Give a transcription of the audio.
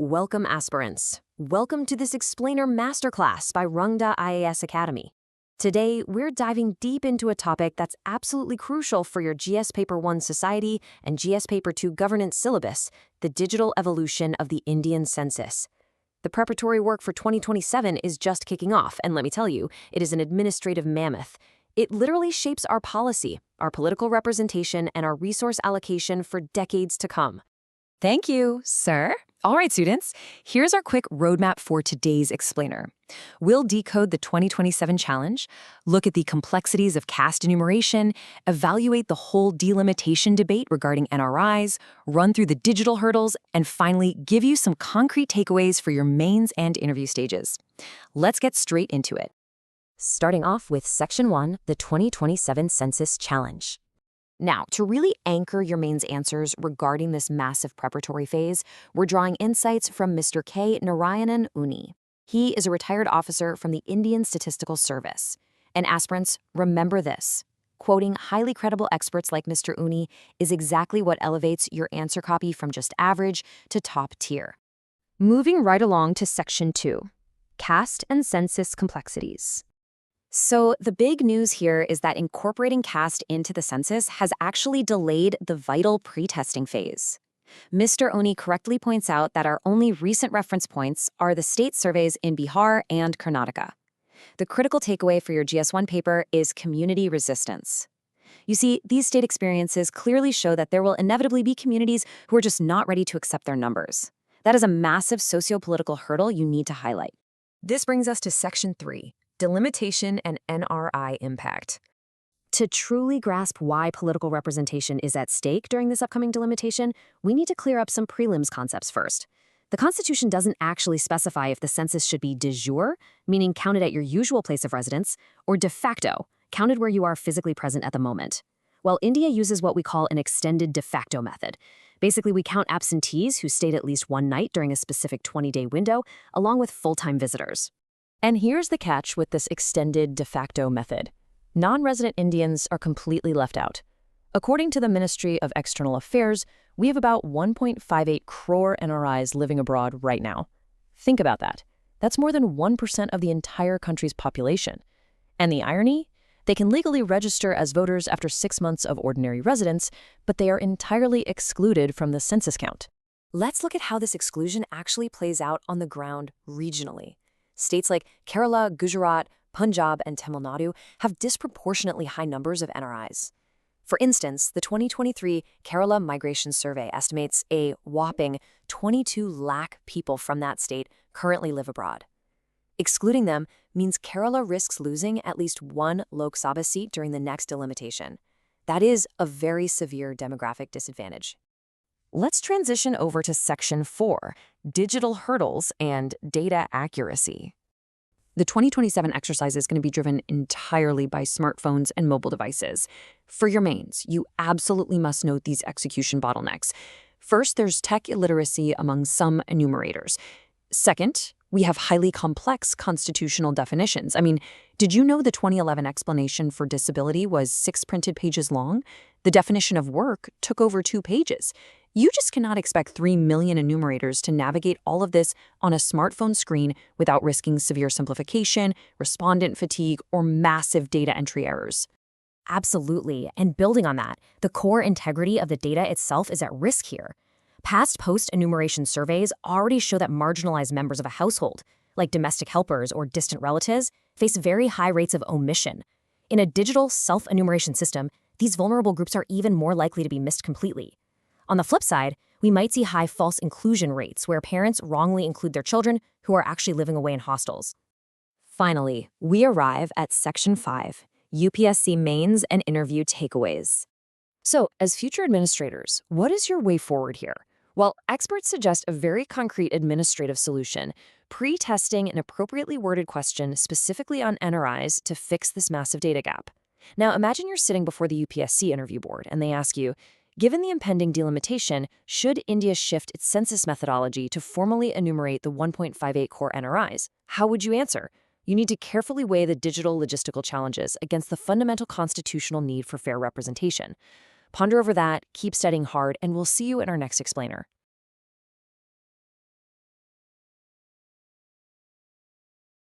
Welcome, aspirants. Welcome to this Explainer Masterclass by Rungta IAS Academy. Today, we're diving deep into a topic that's absolutely crucial for your GS Paper 1 Society and GS Paper 2 Governance syllabus, the digital evolution of the Indian census. The preparatory work for 2027 is just kicking off, and let me tell you, it is an administrative mammoth. It literally shapes our policy, our political representation, and our resource allocation for decades to come. Thank you, sir. All right, students, here's our quick roadmap for today's explainer. We'll decode the 2027 challenge, look at the complexities of caste enumeration, evaluate the whole delimitation debate regarding NRIs, run through the digital hurdles, and finally give you some concrete takeaways for your mains and interview stages. Let's get straight into it. Starting off with Section 1, the 2027 Census Challenge. Now, to really anchor your mains answers regarding this massive preparatory phase, we're drawing insights from Mr. K. Narayanan Uni. He is a retired officer from the Indian Statistical Service. And aspirants, remember this. Quoting highly credible experts like Mr. Uni is exactly what elevates your answer copy from just average to top tier. Moving right along to Section 2, Caste and Census Complexities. So the big news here is that incorporating caste into the census has actually delayed the vital pre-testing phase. Mr. Oni correctly points out that our only recent reference points are the state surveys in Bihar and Karnataka. The critical takeaway for your GS1 paper is community resistance. You see, these state experiences clearly show that there will inevitably be communities who are just not ready to accept their numbers. That is a massive socio-political hurdle you need to highlight. This brings us to Section 3. Delimitation and NRI impact. To truly grasp why political representation is at stake during this upcoming delimitation, we need to clear up some prelims concepts first. The Constitution doesn't actually specify if the census should be de jure, meaning counted at your usual place of residence, or de facto, counted where you are physically present at the moment. While India uses what we call an extended de facto method. Basically, we count absentees who stayed at least one night during a specific 20-day window, along with full-time visitors. And here's the catch with this extended de facto method. Non-resident Indians are completely left out. According to the Ministry of External Affairs, we have about 1.58 crore NRIs living abroad right now. Think about that. That's more than 1% of the entire country's population. And the irony? They can legally register as voters after 6 months of ordinary residence, but they are entirely excluded from the census count. Let's look at how this exclusion actually plays out on the ground regionally. States like Kerala, Gujarat, Punjab, and Tamil Nadu have disproportionately high numbers of NRIs. For instance, the 2023 Kerala Migration Survey estimates a whopping 22 lakh people from that state currently live abroad. Excluding them means Kerala risks losing at least one Lok Sabha seat during the next delimitation. That is a very severe demographic disadvantage. Let's transition over to Section 4, Digital Hurdles and Data Accuracy. The 2027 exercise is going to be driven entirely by smartphones and mobile devices. For your mains, you absolutely must note these execution bottlenecks. First, there's tech illiteracy among some enumerators. Second, we have highly complex constitutional definitions. Did you know the 2011 explanation for disability was 6 printed pages long? The definition of work took over 2 pages. You just cannot expect 3 million enumerators to navigate all of this on a smartphone screen without risking severe simplification, respondent fatigue, or massive data entry errors. Absolutely, and building on that, the core integrity of the data itself is at risk here. Past post-enumeration surveys already show that marginalized members of a household, like domestic helpers or distant relatives, face very high rates of omission. In a digital self-enumeration system, these vulnerable groups are even more likely to be missed completely. On the flip side, we might see high false inclusion rates where parents wrongly include their children who are actually living away in hostels. Finally, we arrive at Section 5, UPSC mains and interview takeaways. So, as future administrators, what is your way forward here? Well, experts suggest a very concrete administrative solution, pre-testing an appropriately worded question specifically on NRIs to fix this massive data gap. Now, imagine you're sitting before the UPSC interview board and they ask you, given the impending delimitation, should India shift its census methodology to formally enumerate the 1.58 core NRIs? How would you answer? You need to carefully weigh the digital logistical challenges against the fundamental constitutional need for fair representation. Ponder over that, keep studying hard, and we'll see you in our next explainer.